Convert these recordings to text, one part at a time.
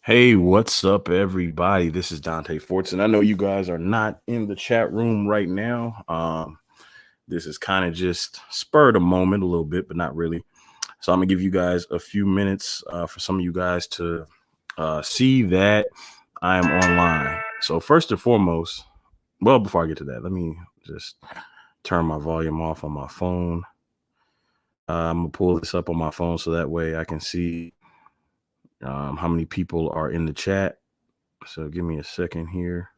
Hey, what's up, everybody? This is Dante Fortson. I know you guys are not in the chat room right now. This is kind of just spurred a moment a little bit, but not really. So I'm gonna give you guys a few minutes for some of you guys to see that I am online. So first and foremost, well, before I get to that, let me just turn my volume off on my phone. I'm gonna pull this up on my phone so that way I can see how many people are in the chat. So give me a second here.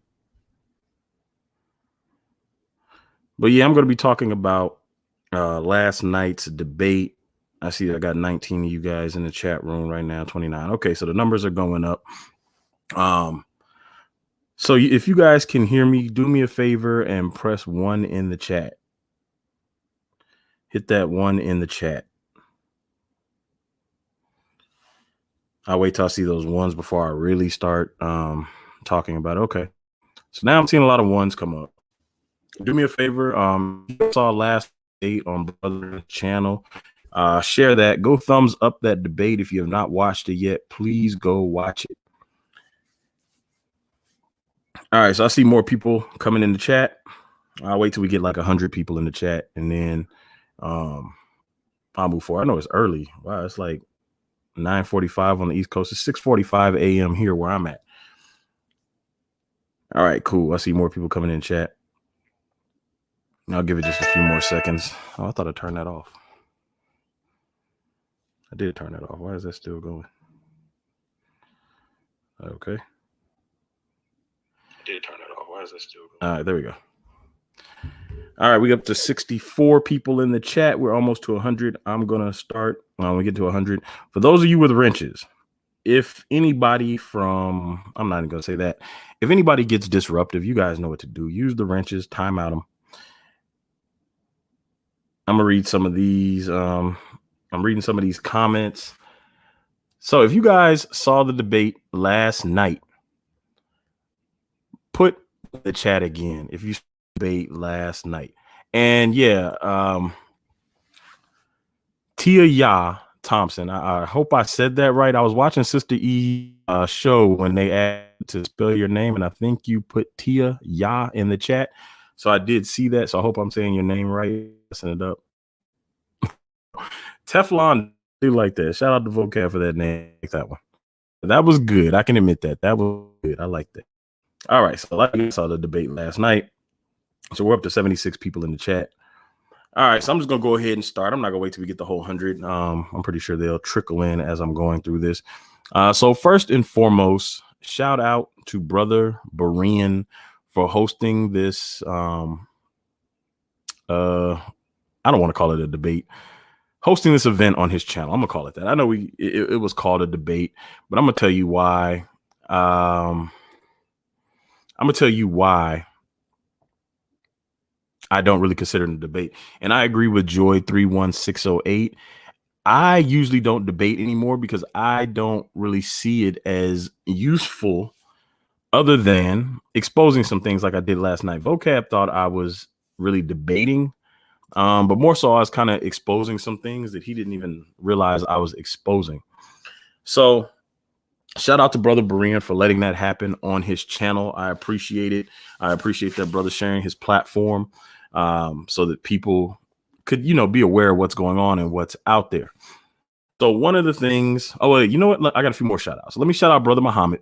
But yeah, I'm going to be talking about last night's debate. I see I got 19 of you guys in the chat room right now, 29. Okay, so the numbers are going up. So if you guys can hear me, do me a favor and press 1 in the chat. Hit that 1 in the chat. I'll wait till I see those ones before I really start talking about it. Okay. So now I'm seeing a lot of ones come up. Do me a favor. You saw last debate on Brother's channel. Share that. Go thumbs up that debate. If you have not watched it yet, please go watch it. All right, so I see more people coming in the chat. I'll wait till we get like 100 people in the chat, and then I'll move forward. I know it's early. Wow, it's like 9:45 on the East Coast. It's 6:45 a.m. here where I'm at. All right, cool. I see more people coming in chat. I'll give it just a few more seconds. Oh, I thought I turned that off. I did turn that off. Why is that still going? Okay. I did turn it off. Why is that still going? All right, there we go. All right, we up to 64 people in the chat. We're almost to 100. I'm going to start when we get to 100. For those of you with wrenches, if anybody from, I'm not even going to say that. If anybody gets disruptive, you guys know what to do. Use the wrenches, time out them. I'm going to read some of these. I'm reading some of these comments. So if you guys saw the debate last night, put the chat again. If you saw the debate last night. And yeah, Tia Ya Thompson. I hope I said that right. I was watching Sister E show when they asked to spell your name, and I think you put Tia Ya in the chat. So I did see that. So I hope I'm saying your name right. Messing it up. Teflon, do like that. Shout out to Vocab for that name. Like that one. That was good. I can admit that. That was good. I like that. All right. So like I saw the debate last night. So we're up to 76 people in the chat. All right, so I'm just gonna go ahead and start. I'm not gonna wait till we get the whole 100. I'm pretty sure they'll trickle in as I'm going through this. So first and foremost, shout out to Brother Berean for hosting this. I don't want to call it a debate. Hosting this event on his channel. I'm gonna call it that. I know it was called a debate, but I'm gonna tell you why. I'm gonna tell you why I don't really consider it a debate. And I agree with Joy 31608. I usually don't debate anymore because I don't really see it as useful other than exposing some things like I did last night. Vocab thought I was really debating, but more so I was kind of exposing some things that he didn't even realize I was exposing. So shout out to Brother Berean for letting that happen on his channel. I appreciate it. I appreciate that brother sharing his platform so that people could, be aware of what's going on and what's out there. So one of the things, you know what? I got a few more shout outs. Let me shout out Brother Muhammad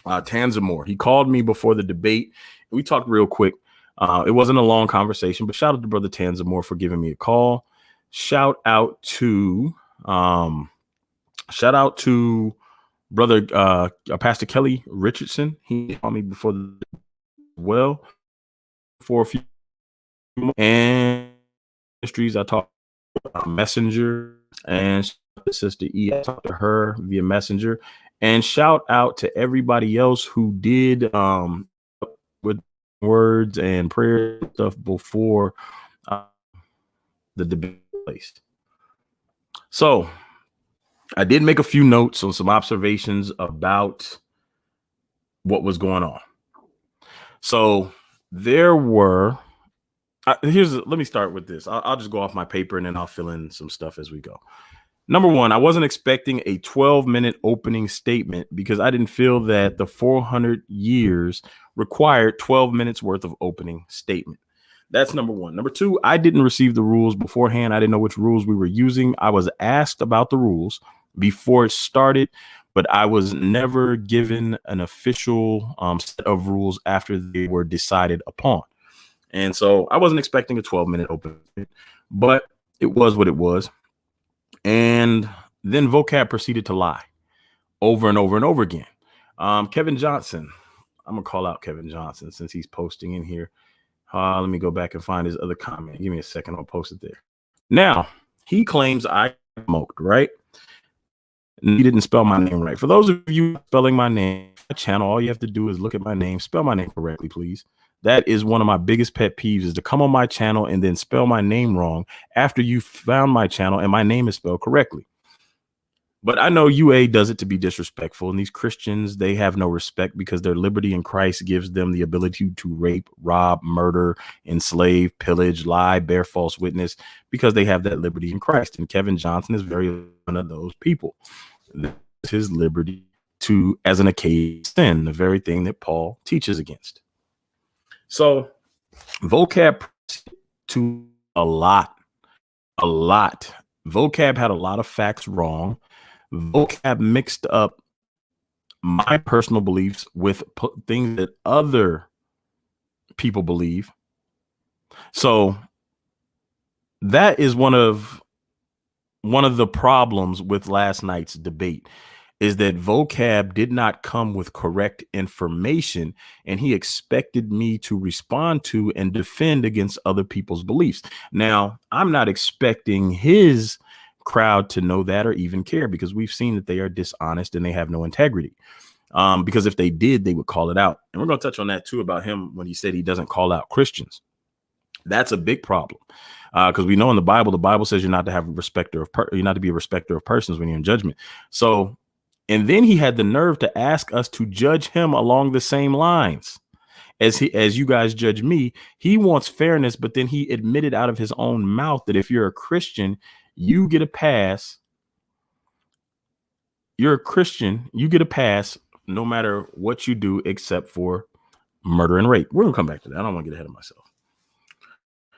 Tanzamore. He called me before the debate. And we talked real quick. It wasn't a long conversation, but shout out to Brother Tanzamore for giving me a call. Shout out to Brother Pastor Kelly Richardson. He called me before for a few and ministries. I talked Messenger and Sister E. I talked to her via Messenger. And shout out to everybody else who did with words and prayer stuff before the debate place. So I did make a few notes on some observations about what was going on. So there were, let me start with this. I'll just go off my paper and then I'll fill in some stuff as we go. Number one, I wasn't expecting a 12-minute opening statement because I didn't feel that the 400 years required 12 minutes worth of opening statement. That's number one. Number two, I didn't receive the rules beforehand. I didn't know which rules we were using. I was asked about the rules before it started, but I was never given an official set of rules after they were decided upon. And so I wasn't expecting a 12-minute opening, but it was what it was. And then vocab proceeded to lie over and over and over again. Kevin Johnson, I'm gonna call out Kevin Johnson since he's posting in here. Let me go back and find his other comment. Give me a second. I'll post it there. Now, he claims I smoked, right? And he didn't spell my name right. For those of you spelling my name, my channel, all you have to do is look at my name, spell my name correctly, please. That is one of my biggest pet peeves, is to come on my channel and then spell my name wrong after you found my channel and my name is spelled correctly. But I know UA does it to be disrespectful. And these Christians, they have no respect because their liberty in Christ gives them the ability to rape, rob, murder, enslave, pillage, lie, bear false witness, because they have that liberty in Christ. And Kevin Johnson is very one of those people. That's his liberty to, as an occasion, sin, the very thing that Paul teaches against. So vocab to a lot. Vocab had a lot of facts wrong. Vocab mixed up my personal beliefs with things that other people believe. So that is one of the problems with last night's debate, is that vocab did not come with correct information, and he expected me to respond to and defend against other people's beliefs. Now, I'm not expecting his crowd to know that or even care, because we've seen that they are dishonest and they have no integrity. Because if they did, they would call it out. And we're going to touch on that too, about him when he said he doesn't call out Christians. That's a big problem, because we know in the Bible says you're not to have a respecter of you're not to be a respecter of persons when you're in judgment. So, and then he had the nerve to ask us to judge him along the same lines as you guys judge me. He wants fairness, but then he admitted out of his own mouth that if you're a Christian, you get a pass. You're a Christian, you get a pass no matter what you do, except for murder and rape. We're gonna come back to that. I don't want to get ahead of myself.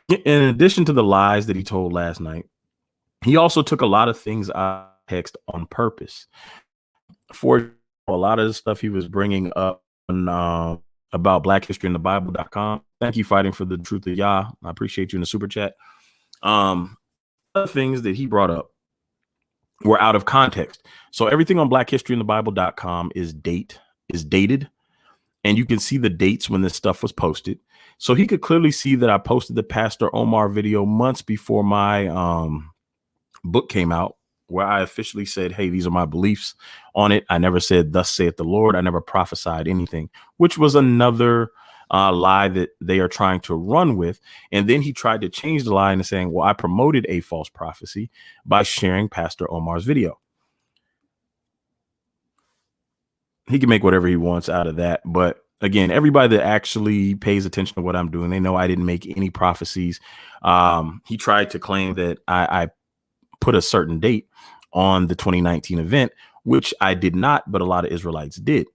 In addition to the lies that he told last night, he also took a lot of things out of text on purpose. For a lot of the stuff he was bringing up on, about Black History in the Bible.com. Thank you, Fighting for the Truth of Yah. I appreciate you in the super chat. Other things that he brought up were out of context. So everything on Black History in the Bible.com is dated, and you can see the dates when this stuff was posted. So he could clearly see that I posted the Pastor Omar video months before my book came out, where I officially said, hey, these are my beliefs on it. I never said, thus saith the Lord. I never prophesied anything, which was another lie that they are trying to run with. And then he tried to change the lie into saying, well, I promoted a false prophecy by sharing Pastor Omar's video. He can make whatever he wants out of that. But again, everybody that actually pays attention to what I'm doing, they know I didn't make any prophecies. He tried to claim that I put a certain date on the 2019 event, which I did not, but a lot of Israelites did.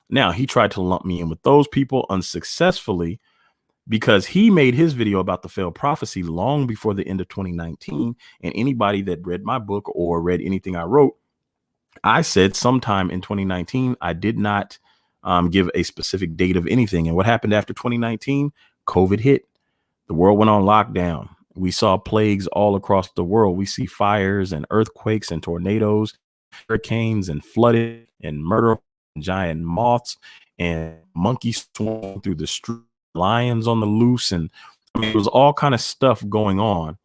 Now, he tried to lump me in with those people unsuccessfully, because he made his video about the failed prophecy long before the end of 2019. And anybody that read my book or read anything I wrote, I said sometime in 2019. I did not give a specific date of anything. And what happened after 2019? COVID hit. The world went on lockdown. We saw plagues all across the world. We see fires and earthquakes and tornadoes, hurricanes and flooding and murder, and giant moths and monkeys swarming through the street, lions on the loose. And I mean, it was all kind of stuff going on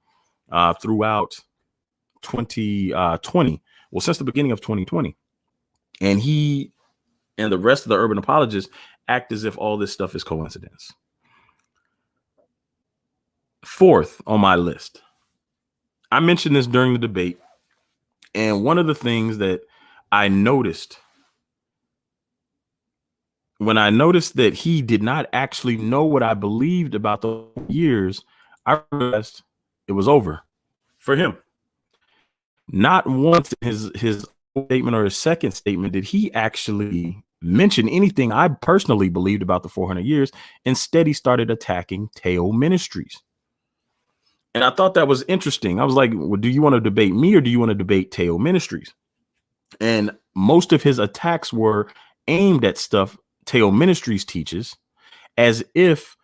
throughout 2020. Well, since the beginning of 2020. And he and the rest of the urban apologists act as if all this stuff is coincidence. Fourth on my list, I mentioned this during the debate, and one of the things that I noticed when I noticed that he did not actually know what I believed about the years, I realized it was over for him. Not once in his statement or his second statement did he actually mention anything I personally believed about the 400 years. Instead, he started attacking Teo Ministries. And I thought that was interesting. I was like, well, do you want to debate me or do you want to debate Teo Ministries? And most of his attacks were aimed at stuff Teo Ministries teaches, as if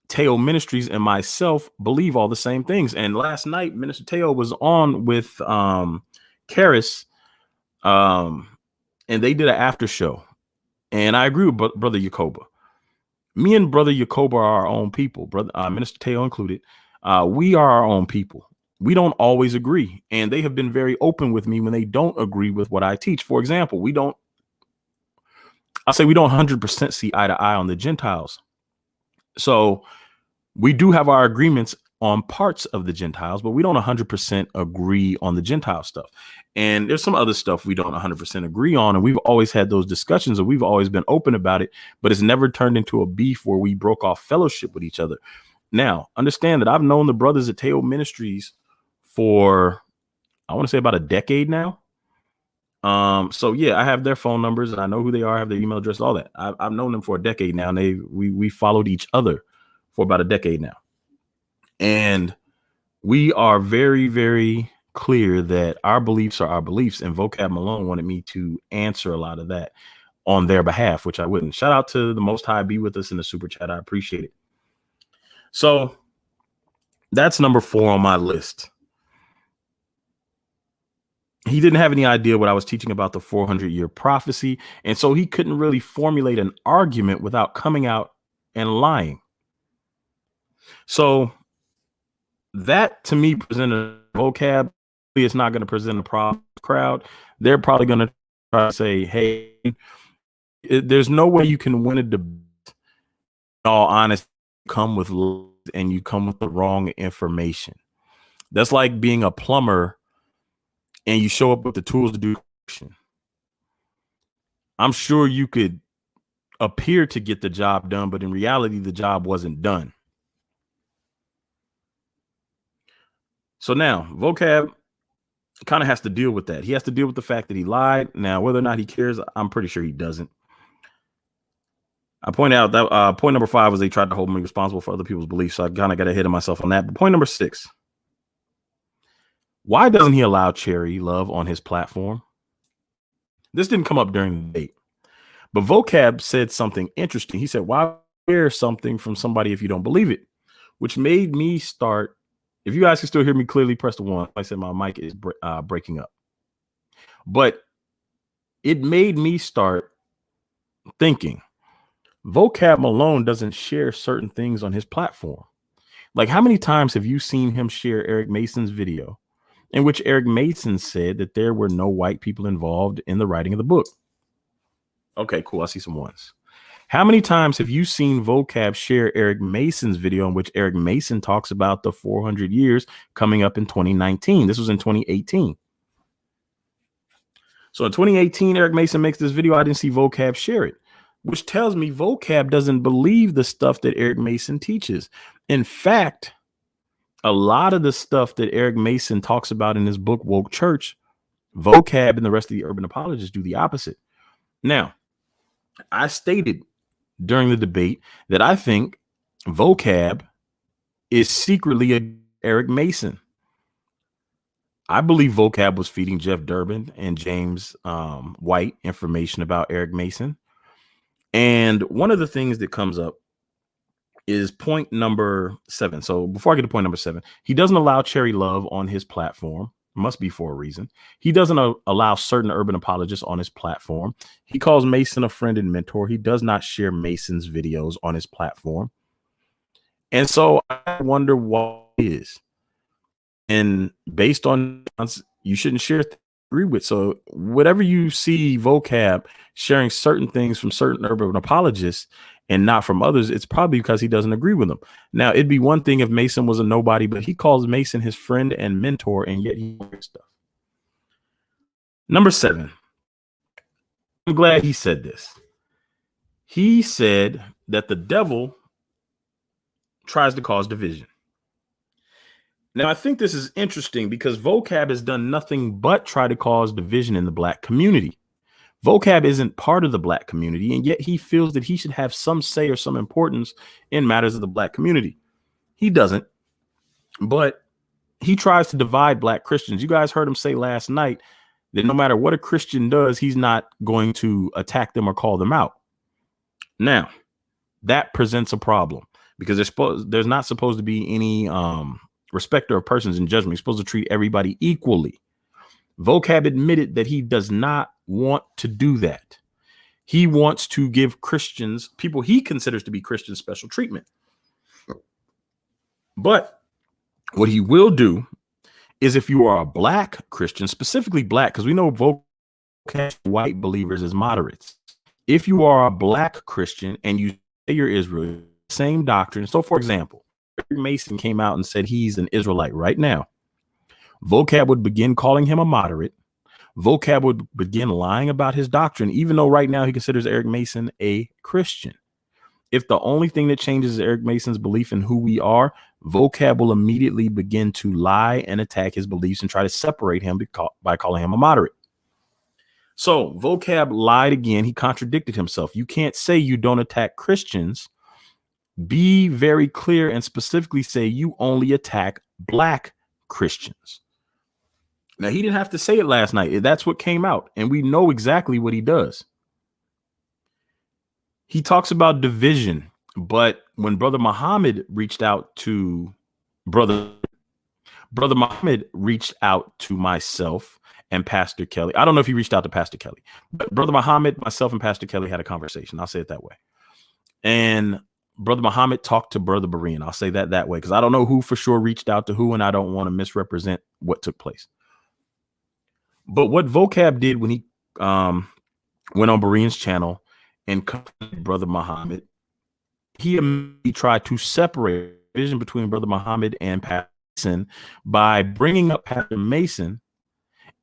Teo Ministries and myself believe all the same things. And last night, Minister Teo was on with Karis, and they did an after show. And I agree with Brother Yacoba. Me and Brother Yacoba are our own people, brother Minister Teo included. We are our own people. We don't always agree. And they have been very open with me when they don't agree with what I teach. For example, I'll say we don't 100% see eye to eye on the Gentiles. So we do have our agreements on parts of the Gentiles, but we don't 100% agree on the Gentile stuff. And there's some other stuff we don't 100% agree on. And we've always had those discussions and we've always been open about it, but it's never turned into a beef where we broke off fellowship with each other. Now, understand that I've known the brothers at Teo Ministries for, I want to say about a decade now. So yeah, I have their phone numbers and I know who they are, I have their email address, all that. I've known them for a decade now, and we followed each other for about a decade now. And we are very, very clear that our beliefs are our beliefs. And Vocab Malone wanted me to answer a lot of that on their behalf, which I wouldn't. Shout out to the Most High be with us in the super chat. I appreciate it. So that's number 4 on my list. He didn't have any idea what I was teaching about the 400-year prophecy. And so he couldn't really formulate an argument without coming out and lying. So that to me presented Vocab. It's not going to present a crowd. They're probably going to try to say, hey, there's no way you can win a debate. In all honesty, come with and you come with the wrong information. That's like being a plumber and you show up with the tools to do construction. I'm sure you could appear to get the job done, but in reality, the job wasn't done. So now Vocab kind of has to deal with that. He has to deal with the fact that he lied. Now, whether or not he cares, I'm pretty sure he doesn't. I point out that point number 5 was they tried to hold me responsible for other people's beliefs. So I kind of got ahead of myself on that. But point number 6. Why doesn't he allow Cherry Love on his platform? This didn't come up during the debate, but Vocab said something interesting. He said, why hear something from somebody if you don't believe it? Which made me start. If you guys can still hear me clearly, press the 1. I said my mic is breaking up. But it made me start thinking, Vocab Malone doesn't share certain things on his platform. Like, how many times have you seen him share Eric Mason's video in which Eric Mason said that there were no white people involved in the writing of the book? Okay, cool. I see some ones. How many times have you seen Vocab share Eric Mason's video in which Eric Mason talks about the 400 years coming up in 2019? This was in 2018. So in 2018, Eric Mason makes this video. I didn't see Vocab share it, which tells me Vocab doesn't believe the stuff that Eric Mason teaches. In fact, a lot of the stuff that Eric Mason talks about in his book, Woke Church, Vocab and the rest of the urban apologists do the opposite. Now, I stated during the debate that I think Vocab is secretly a Eric Mason. I believe Vocab was feeding Jeff Durbin and James White information about Eric Mason. And one of the things that comes up is point number 7. So before I get to point number 7, he doesn't allow Cherry Love on his platform. Must be for a reason. He doesn't allow certain urban apologists on his platform. He calls Mason a friend and mentor. He does not share Mason's videos on his platform. And so I wonder what it is. And based on, you shouldn't share agree with. So whatever you see Vocab sharing certain things from certain urban apologists and not from others, it's probably because he doesn't agree with them. Now, it'd be one thing if Mason was a nobody, but he calls Mason his friend and mentor, and yet he hears stuff. Number 7. I'm glad he said this. He said that the devil tries to cause division. Now, I think this is interesting because vocab has done nothing but try to cause division in the black community. Vocab isn't part of the black community, and yet he feels that he should have some say or some importance in matters of the black community. He doesn't, but he tries to divide black Christians. You guys heard him say last night that no matter what a Christian does, he's not going to attack them or call them out. Now, that presents a problem because there's not supposed to be any respecter of persons in judgment. You're supposed to treat everybody equally. Vocab admitted that he does not want to do that. He wants to give Christians, people he considers to be Christians, special treatment. But what he will do is if you are a black Christian, specifically black, because we know vocab white believers as moderates. If you are a black Christian and you say you're Israel, same doctrine. So, for example, Eric Mason came out and said he's an Israelite right now. Vocab would begin calling him a moderate. Vocab would begin lying about his doctrine, even though right now he considers Eric Mason a Christian. If the only thing that changes is Eric Mason's belief in who we are, Vocab will immediately begin to lie and attack his beliefs and try to separate him by calling him a moderate. So Vocab lied again. He contradicted himself. You can't say you don't attack Christians. Be very clear and specifically say you only attack black Christians. Now, he didn't have to say it last night. That's what came out. And we know exactly what he does. He talks about division. But when Brother Muhammad reached out to Brother Muhammad reached out to myself and Pastor Kelly. I don't know if he reached out to Pastor Kelly, but Brother Muhammad, myself, and Pastor Kelly had a conversation. I'll say it that way. And Brother Muhammad talked to Brother Berean. I'll say that way because I don't know who for sure reached out to who, and I don't want to misrepresent what took place. But what Vocab did when he went on Berean's channel and confronted Brother Muhammad, he immediately tried to separate vision between Brother Muhammad and Pastor Mason by bringing up Pastor Mason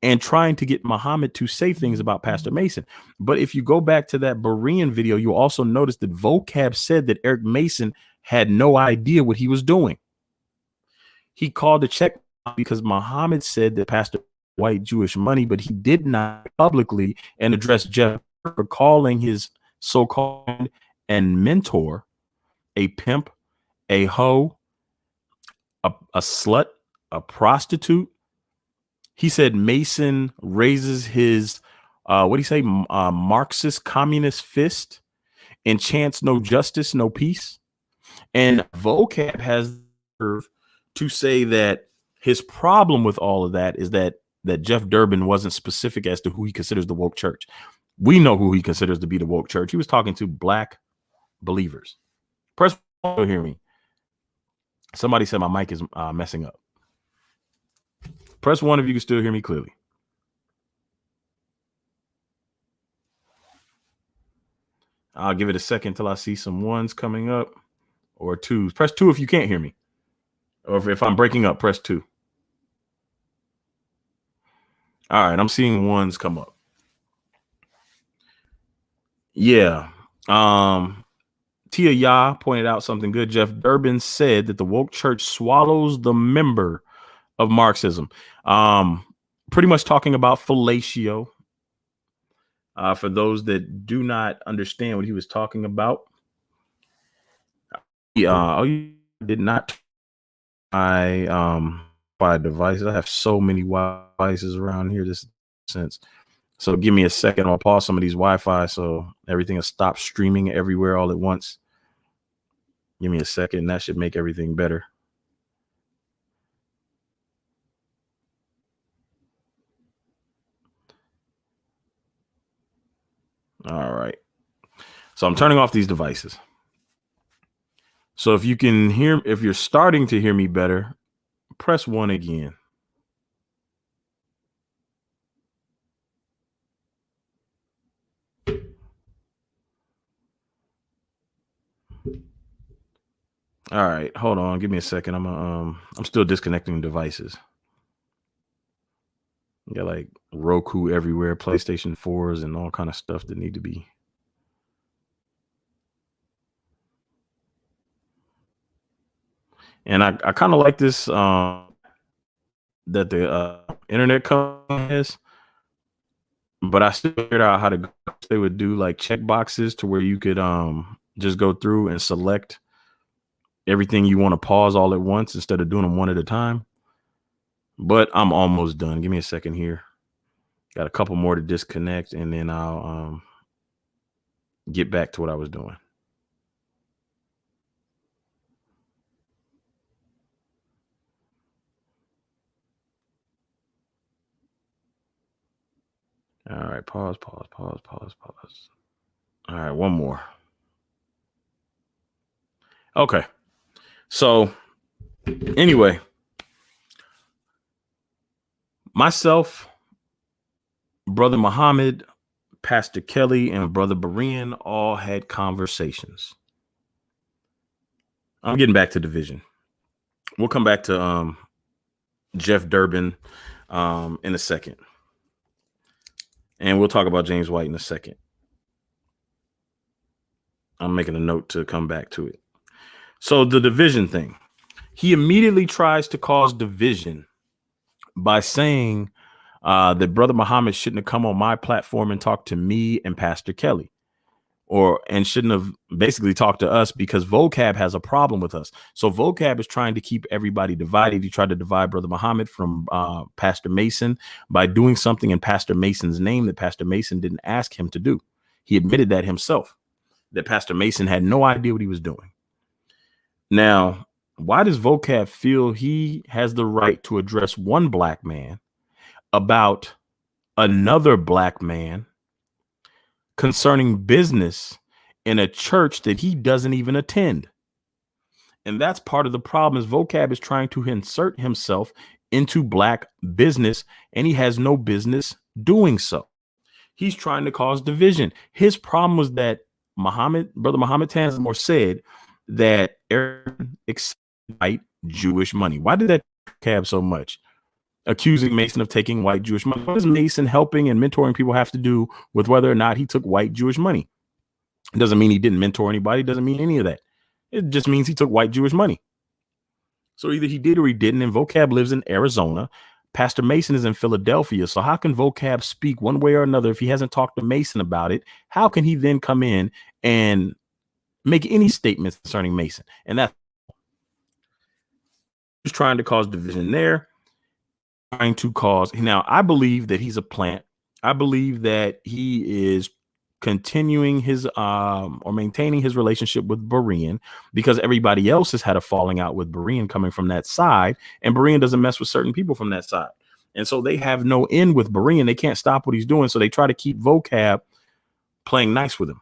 and trying to get Muhammad to say things about Pastor Mason. But if you go back to that Berean video, you'll also notice that Vocab said that Eric Mason had no idea what he was doing. He called to check because Muhammad said that Pastor white Jewish money, but he did not publicly and address Jeff for calling his so-called and mentor a pimp, a hoe, a slut, a prostitute. He said Mason raises his, what do you say, Marxist communist fist and chants no justice, no peace. And Vocab has the nerve to say that his problem with all of that is that Jeff Durbin wasn't specific as to who he considers the woke church. We know who he considers to be the woke church. He was talking to black believers. Press one to hear me. Somebody said my mic is messing up. Press one if you can still hear me clearly. I'll give it a second till I see some ones coming up or twos. Press two if you can't hear me. Or if I'm breaking up, press two. All right, I'm seeing ones come up. Yeah. Tia Ya pointed out something good. Jeff Durbin said that the woke church swallows the member of Marxism. Pretty much talking about fellatio. For those that do not understand what he was talking about. You did not buy devices. I have so many devices around here this sense. So give me a second. I'll pause some of these Wi-Fi so everything will stop streaming everywhere all at once. Give me a second. That should make everything better. All right. So I'm turning off these devices. So if you can hear, if you're starting to hear me better, press one again. All right, hold on. Give me a second. I'm still disconnecting devices. You got like Roku everywhere, PlayStation 4s, and all kind of stuff that need to be. And I kind of like this the internet company has, but I still figured out how to go. They would do like check boxes to where you could just go through and select everything you want to pause all at once instead of doing them one at a time. But I'm almost done. Give me a second here. Got a couple more to disconnect, and then I'll get back to what I was doing. All right, pause. All right, one more. Okay. So anyway, myself, Brother Muhammad, Pastor Kelly, and Brother Berean all had conversations. I'm getting back to division. We'll come back to Jeff Durbin in a second. And we'll talk about James White in a second. I'm making a note to come back to it. So the division thing, he immediately tries to cause division by saying that Brother Muhammad shouldn't have come on my platform and talked to me and Pastor Kelly, and shouldn't have basically talked to us because Vocab has a problem with us. So Vocab is trying to keep everybody divided. He tried to divide Brother Muhammad from Pastor Mason by doing something in Pastor Mason's name that Pastor Mason didn't ask him to do. He admitted that himself, that Pastor Mason had no idea what he was doing. Now, why does Vocab feel he has the right to address one black man about another black man concerning business in a church that he doesn't even attend? And that's part of the problem, is Vocab is trying to insert himself into black business, and he has no business doing so. He's trying to cause division. His problem was that Brother Muhammad Tanzimore said that Aaron accepted white Jewish money. Why did that cab so much? Accusing Mason of taking white Jewish money. What does Mason helping and mentoring people have to do with whether or not he took white Jewish money? It doesn't mean he didn't mentor anybody. It doesn't mean any of that. It just means he took white Jewish money. So either he did or he didn't. And Vocab lives in Arizona. Pastor Mason is in Philadelphia. So how can Vocab speak one way or another if he hasn't talked to Mason about it? How can he then come in and make any statements concerning Mason? And that's just trying to cause division there. Trying to cause. Now, I believe that he's a plant. I believe that he is continuing his or maintaining his relationship with Berean because everybody else has had a falling out with Berean coming from that side, and Berean doesn't mess with certain people from that side. And so they have no end with Berean. They can't stop what he's doing. So they try to keep Vocab playing nice with him.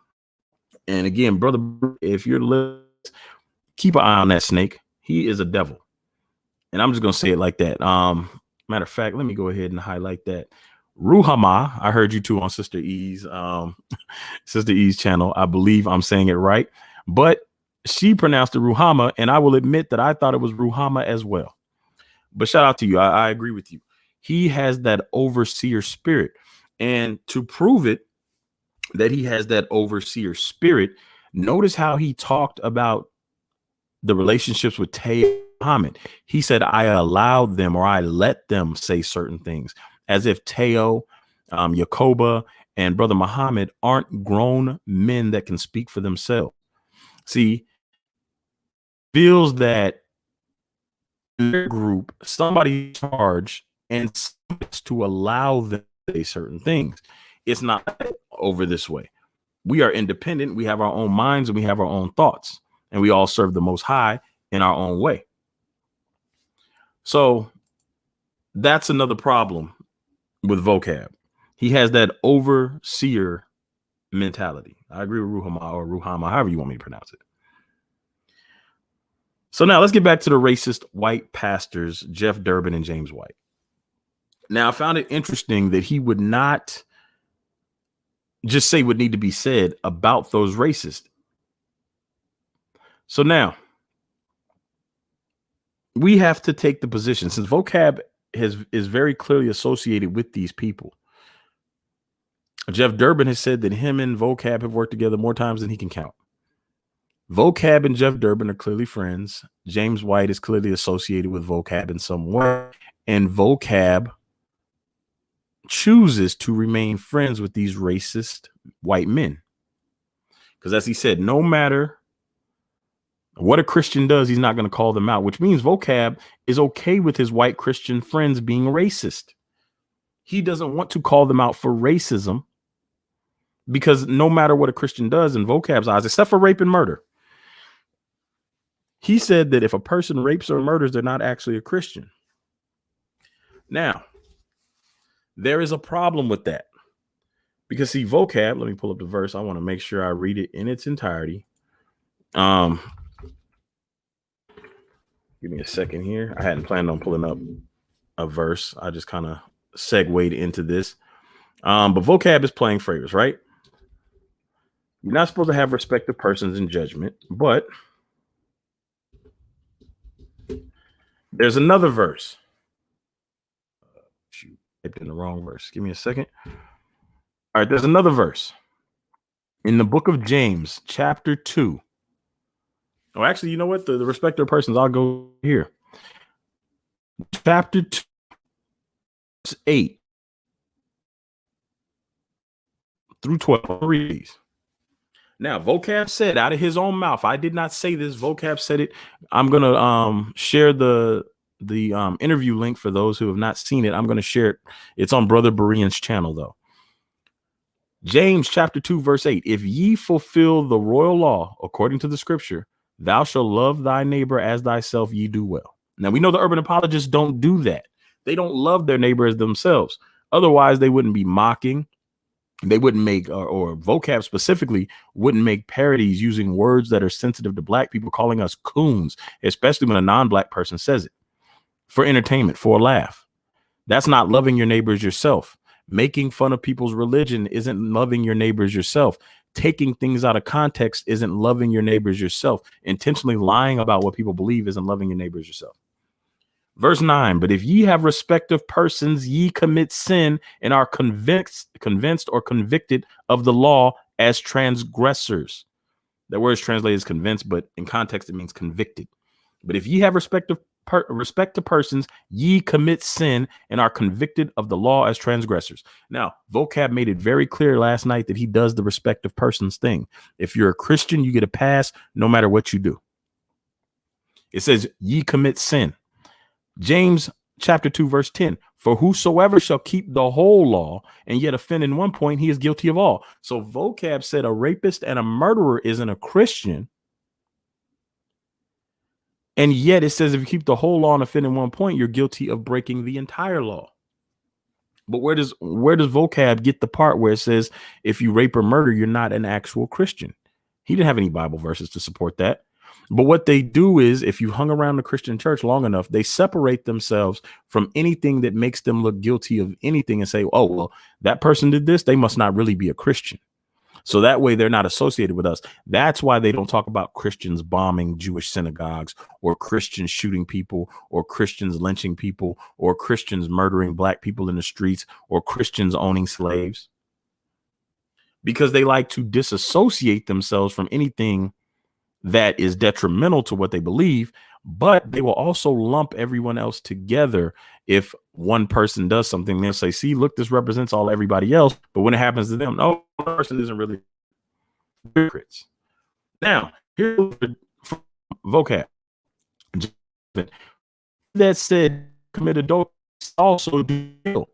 And again, brother, if you're listening, keep an eye on that snake. He is a devil. And I'm just going to say it like that. Matter of fact, let me go ahead and highlight that. Ruhama, I heard you too on Sister E's channel. I believe I'm saying it right, but she pronounced it Ruhama, and I will admit that I thought it was Ruhama as well. But shout out to you. I agree with you. He has that overseer spirit, and to prove it that he has that overseer spirit, notice how he talked about the relationships with Tay Muhammad. He said, I allowed them, or I let them say certain things, as if Teo, Yakoba, and Brother Muhammad aren't grown men that can speak for themselves. See, feels that their group, somebody charged and to allow them to say certain things. It's not over this way. We are independent. We have our own minds and we have our own thoughts, and we all serve the Most High in our own way. So that's another problem with Vocab. He has that overseer mentality. I agree with Ruhama, however you want me to pronounce it. So now let's get back to the racist white pastors, Jeff Durbin and James White. Now, I found it interesting that he would not just say what need to be said about those racists. So now we have to take the position, since Vocab is very clearly associated with these people. Jeff Durbin has said that him and Vocab have worked together more times than he can count. Vocab and Jeff Durbin are clearly friends. James White is clearly associated with Vocab in some way, and Vocab chooses to remain friends with these racist white men. Because as he said, no matter what a Christian does, he's not going to call them out, which means Vocab is okay with his white Christian friends being racist. He doesn't want to call them out for racism because no matter what a Christian does in Vocab's eyes, except for rape and murder, he said that if a person rapes or murders, they're not actually a Christian. Now, there is a problem with that because see, Vocab, let me pull up the verse. I want to make sure I read it in its entirety. Give me a second here. I hadn't planned on pulling up a verse. I just kind of segued into this. But Vocab is playing favorites, right? You're not supposed to have respect of persons in judgment, but there's another verse. Shoot, I typed in the wrong verse. Give me a second. All right, there's another verse in the book of James, chapter 2. Oh, actually, you know what? The respect of persons, I'll go here. Chapter 2, verse 8 through 12. I'll read these. Now, Vocab said out of his own mouth, I did not say this. Vocab said it. I'm going to share the interview link for those who have not seen it. I'm going to share it. It's on Brother Berean's channel, though. James chapter 2, verse 8. If ye fulfill the royal law according to the scripture, thou shalt love thy neighbor as thyself, ye do well. Now, we know the urban apologists don't do that. They don't love their neighbor as themselves. Otherwise, they wouldn't be mocking. They wouldn't make, or Vocab specifically, wouldn't make parodies using words that are sensitive to black people, calling us coons, especially when a non-black person says it for entertainment, for a laugh. That's not loving your neighbors yourself. Making fun of people's religion isn't loving your neighbors yourself. Taking things out of context isn't loving your neighbors yourself. Intentionally lying about what people believe isn't loving your neighbors yourself. Verse 9, but if ye have respect of persons, ye commit sin and are convinced or convicted of the law as transgressors. That word is translated as convinced, but in context, it means convicted. But if ye have respect to persons, ye commit sin and are convicted of the law as transgressors. Now, Vocab made it very clear last night that he does the respect of persons thing. If you're a Christian, you get a pass no matter what you do. It says ye commit sin. James chapter 2, verse 10, for whosoever shall keep the whole law and yet offend in one point, he is guilty of all. So Vocab said a rapist and a murderer isn't a Christian. And yet it says if you keep the whole law and offend in one point, you're guilty of breaking the entire law. But where does Vocab get the part where it says if you rape or murder, you're not an actual Christian? He didn't have any Bible verses to support that. But what they do is if you hung around the Christian church long enough, they separate themselves from anything that makes them look guilty of anything and say, oh, well, that person did this. They must not really be a Christian. So that way they're not associated with us. That's why they don't talk about Christians bombing Jewish synagogues or Christians shooting people or Christians lynching people or Christians murdering black people in the streets or Christians owning slaves, because they like to disassociate themselves from anything that is detrimental to what they believe, but they will also lump everyone else together. If one person does something, they'll say, see, look, this represents everybody else. But when it happens to them, no, the person isn't really hypocrites. Now, here's Vocab. That said, commit adultery, also do kill.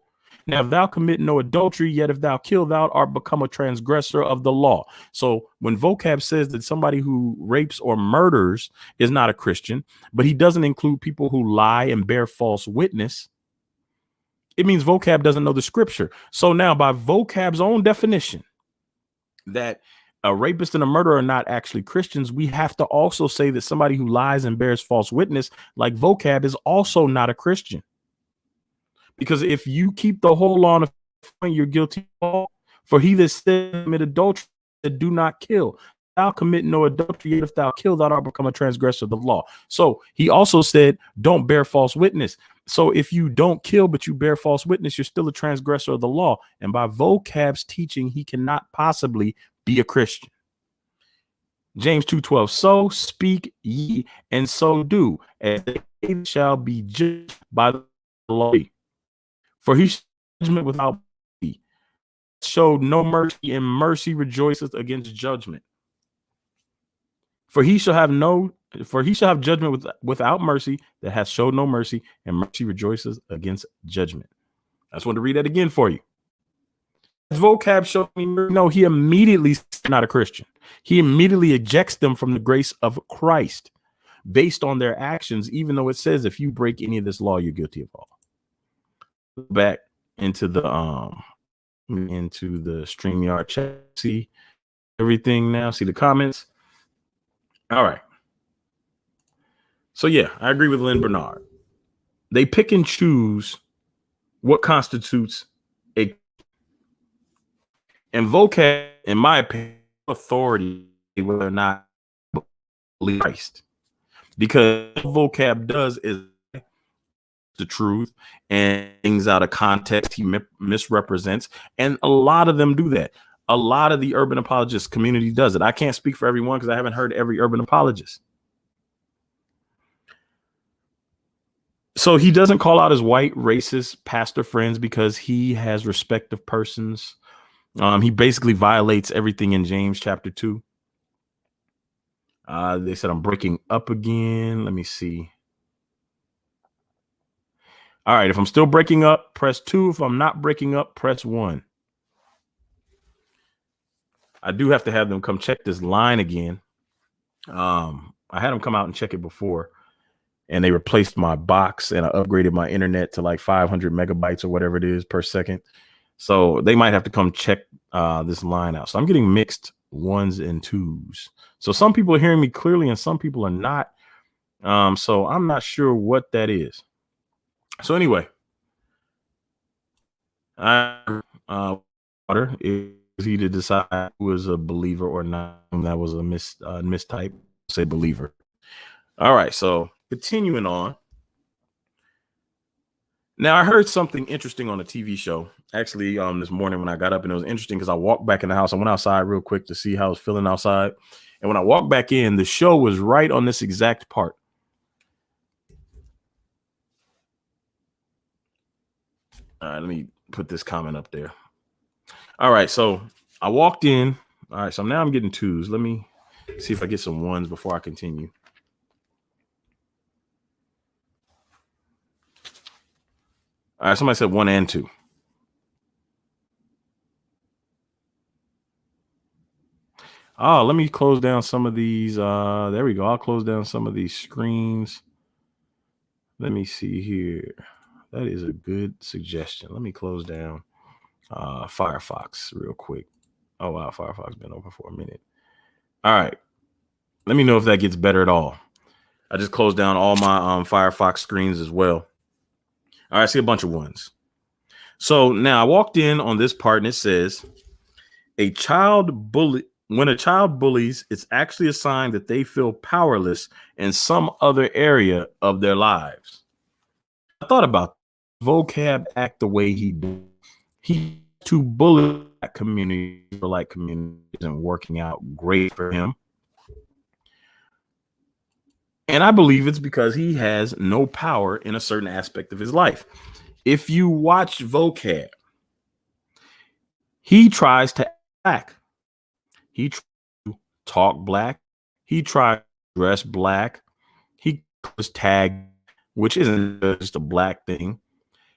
Now, if thou commit no adultery, yet if thou kill, thou art become a transgressor of the law. So when Vocab says that somebody who rapes or murders is not a Christian, but he doesn't include people who lie and bear false witness, it means Vocab doesn't know the scripture. So now by Vocab's own definition, that a rapist and a murderer are not actually Christians, we have to also say that somebody who lies and bears false witness, like Vocab, is also not a Christian. Because if you keep the whole law, you're guilty of all. For he that said commit adultery, do not kill. Thou commit no adultery, yet if thou kill, thou art become a transgressor of the law. So he also said, don't bear false witness. So if you don't kill, but you bear false witness, you're still a transgressor of the law. And by Vocab's teaching, he cannot possibly be a Christian. James 2:12. So speak ye, and so do, as they shall be judged by the law. For he judgment without mercy, showed no mercy, and mercy rejoiceth against judgment. For he shall have judgment without mercy that hath showed no mercy, and mercy rejoices against judgment. I just want to read that again for you. His vocab showed me no, he immediately not a Christian. He immediately ejects them from the grace of Christ based on their actions, even though it says if you break any of this law, you're guilty of all. Back into the StreamYard chat. See everything now. See the comments. All right. So yeah, I agree with Lynn Bernard. They pick and choose what constitutes a and vocab, in my opinion, authority whether or not Christ, because vocab does is the truth and things out of context he misrepresents, and a lot of them do that. A lot of the urban apologist community does it. I can't speak for everyone because I haven't heard every urban apologist. So he doesn't call out his white racist pastor friends because he has respect of persons. He basically violates everything in James chapter 2. They said I'm breaking up again. Let me see. All right. If I'm still breaking up, press 2. If I'm not breaking up, press 1. I do have to have them come check this line again. I had them come out and check it before, and they replaced my box, and I upgraded my internet to like 500 megabytes or whatever it is per second. So they might have to come check this line out. So I'm getting mixed 1s and 2s. So some people are hearing me clearly and some people are not. So I'm not sure what that is. So anyway, water is he to decide who is a believer or not. That was a mistype. Say believer. All right. So continuing on. Now, I heard something interesting on a TV show, actually, this morning when I got up, and it was interesting because I walked back in the house. I went outside real quick to see how I was feeling outside. And when I walked back in, the show was right on this exact part. All right, let me put this comment up there. All right, so I walked in. All right, so now I'm getting 2s. Let me see if I get some 1s before I continue. All right, somebody said 1 and 2. Oh, let me close down some of these. There we go. I'll close down some of these screens. Let me see here. That is a good suggestion. Let me close down Firefox real quick. Oh, wow. Firefox been open for a minute. All right. Let me know if that gets better at all. I just closed down all my Firefox screens as well. All right. I see a bunch of 1s. So now I walked in on this part and it says when a child bullies, it's actually a sign that they feel powerless in some other area of their lives. I thought about vocab act the way he did. He to bully that community, like community isn't working out great for him. And I believe it's because he has no power in a certain aspect of his life. If you watch vocab, he tries to act. He tries to talk black. He tries to dress black. He was tagged, which isn't just a black thing.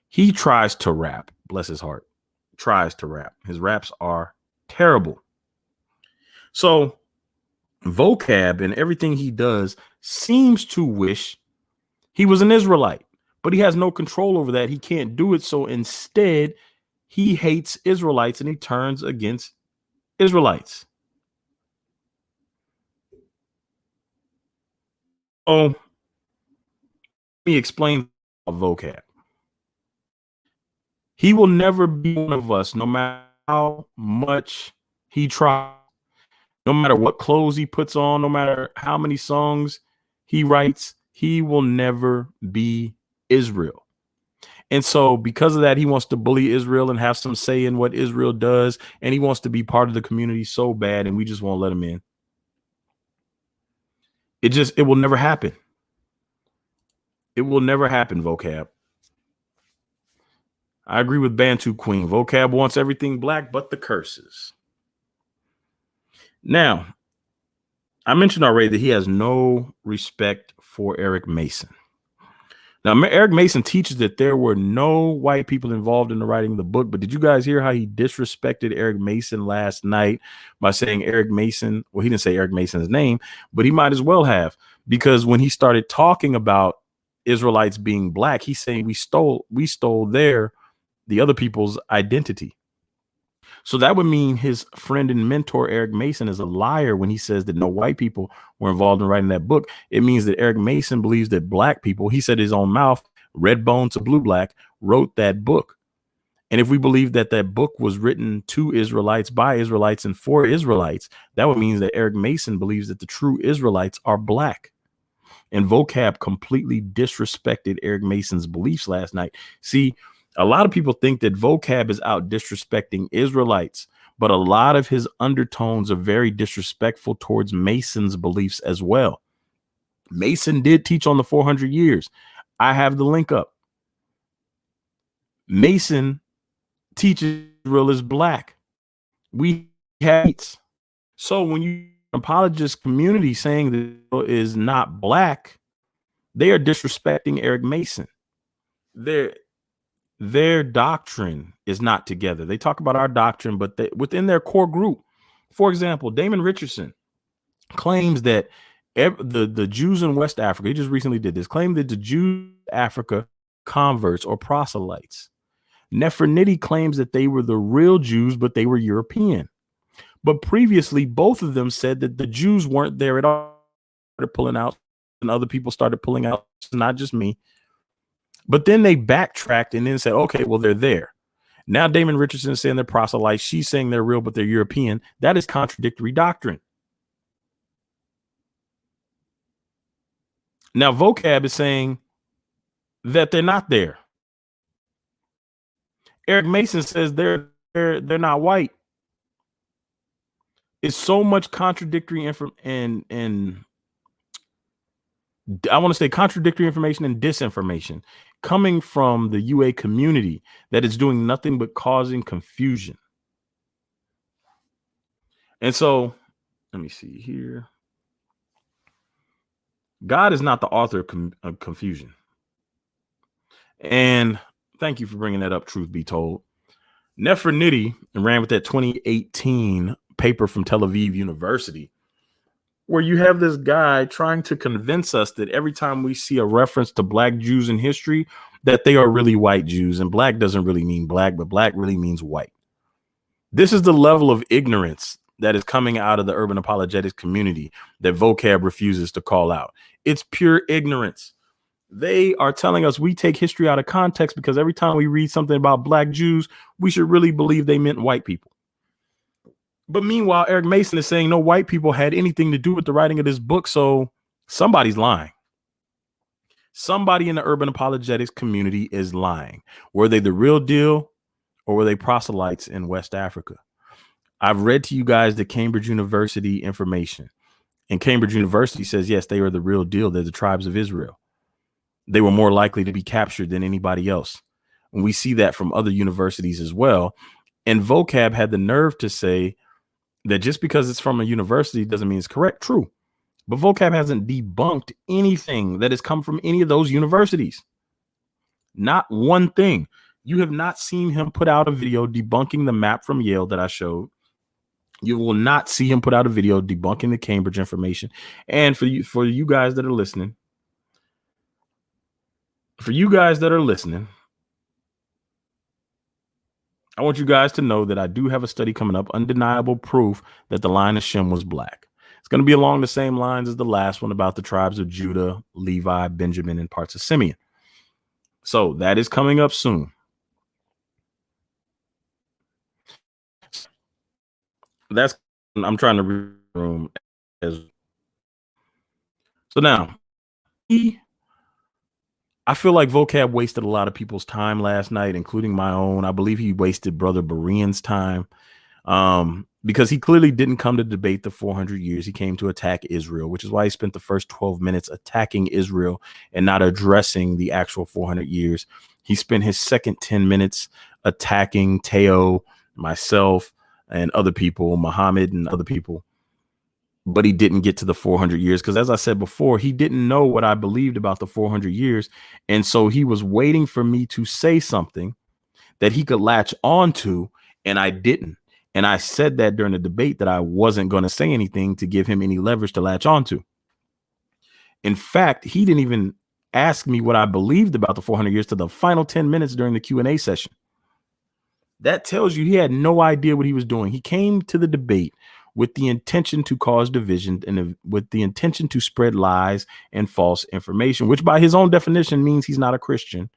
He tries to rap. Bless his heart. Tries to rap. His raps are terrible. So vocab and everything he does seems to wish he was an Israelite, but he has no control over that. He can't do it. So instead, he hates Israelites and he turns against Israelites. Oh, let me explain vocab. He will never be one of us, no matter how much he tries, no matter what clothes he puts on, no matter how many songs he writes, he will never be Israel. And so because of that, he wants to bully Israel and have some say in what Israel does. And he wants to be part of the community so bad, and we just won't let him in. It will never happen. It will never happen, vocab. I agree with Bantu Queen. Vocab wants everything black but the curses. Now, I mentioned already that he has no respect for Eric Mason. Now, Eric Mason teaches that there were no white people involved in the writing of the book, but did you guys hear how he disrespected Eric Mason last night by saying Eric Mason? Well, he didn't say Eric Mason's name, but he might as well have, because when he started talking about Israelites being black, he's saying we stole the other people's identity. So that would mean his friend and mentor, Eric Mason, is a liar when he says that no white people were involved in writing that book. It means that Eric Mason believes that black people, he said his own mouth, red bone to blue black, wrote that book. And if we believe that that book was written to Israelites, by Israelites, and for Israelites, that would mean that Eric Mason believes that the true Israelites are black. And vocab completely disrespected Eric Mason's beliefs last night. See, a lot of people think that vocab is out disrespecting Israelites, but a lot of his undertones are very disrespectful towards Mason's beliefs as well. Mason did teach on the 400 years. I have the link up. Mason teaches Israel is black. We have. So when you apologist community saying that Israel is not black, they are disrespecting Eric Mason. Their doctrine is not together. They talk about our doctrine, but within their core group, for example, Damon Richardson claims that the Jews in West Africa, he just recently did this, claimed that the Jews in Africa converts or proselytes. Nefertiti claims that they were the real Jews, but they were European. But previously, both of them said that the Jews weren't there at all. Started pulling out, and other people started pulling out, not just me. But then they backtracked and then said, okay, well, they're there. Now Damon Richardson is saying they're proselytes. She's saying they're real, but they're European. That is contradictory doctrine. Now vocab is saying that they're not there. Eric Mason says they're not white. It's so much contradictory information and I want to say contradictory information and disinformation coming from the UA community that is doing nothing but causing confusion. And so let me see here. God is not the author of confusion. And thank you for bringing that up, truth be told. Nefertiti ran with that 2018 paper from Tel Aviv University, where you have this guy trying to convince us that every time we see a reference to black Jews in history, that they are really white Jews, and black doesn't really mean black, but black really means white. This is the level of ignorance that is coming out of the urban apologetics community that vocab refuses to call out. It's pure ignorance. They are telling us we take history out of context because every time we read something about black Jews, we should really believe they meant white people. But meanwhile, Eric Mason is saying no white people had anything to do with the writing of this book. So somebody's lying. Somebody in the urban apologetics community is lying. Were they the real deal or were they proselytes in West Africa? I've read to you guys the Cambridge University information. And Cambridge University says, yes, they are the real deal. They're the tribes of Israel. They were more likely to be captured than anybody else. And we see that from other universities as well. And vocab had the nerve to say that just because it's from a university doesn't mean it's correct. True. But vocab hasn't debunked anything that has come from any of those universities. Not one thing. You have not seen him put out a video debunking the map from Yale that I showed. You will not see him put out a video debunking the Cambridge information. And for you guys that are listening, I want you guys to know that I do have a study coming up, undeniable proof that the line of Shem was black. It's going to be along the same lines as the last one about the tribes of Judah, Levi, Benjamin, and parts of Simeon. So that is coming up soon. I'm trying to read the room as so now. I feel like vocab wasted a lot of people's time last night, including my own. I believe he wasted Brother Berean's time. because he clearly didn't come to debate the 400 years. He came to attack Israel, which is why he spent the first 12 minutes attacking Israel and not addressing the actual 400 years. He spent his second 10 minutes attacking Teo, myself, and other people, Muhammad and other people. But he didn't get to the 400 years because, as I said before, he didn't know what I believed about the 400 years. And so he was waiting for me to say something that he could latch onto, and I didn't. And I said that during the debate that I wasn't going to say anything to give him any leverage to latch onto. In fact, he didn't even ask me what I believed about the 400 years to the final 10 minutes during the Q&A session. That tells you he had no idea what he was doing. He came to the debate with the intention to cause division and with the intention to spread lies and false information, which by his own definition means he's not a Christian,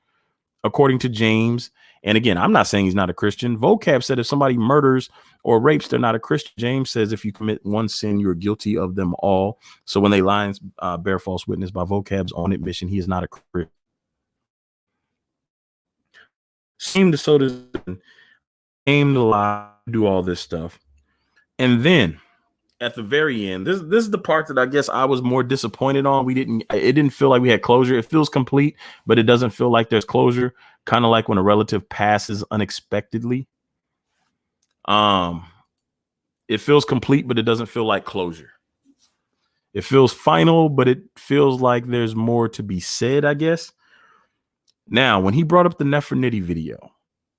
according to James. And again, I'm not saying he's not a Christian. Vocab said if somebody murders or rapes, they're not a Christian. James says if you commit one sin, you're guilty of them all. So when they lie and bear false witness, by Vocab's own admission, he is not a Christian. Seem to so to aim to lie, do all this stuff. And then at the very end, this is the part that I guess I was more disappointed on. It didn't feel like we had closure. It feels complete, but it doesn't feel like there's closure. Kind of like when a relative passes unexpectedly. It feels complete, but it doesn't feel like closure. It feels final, but it feels like there's more to be said, I guess. Now, when he brought up the Nefertiti video,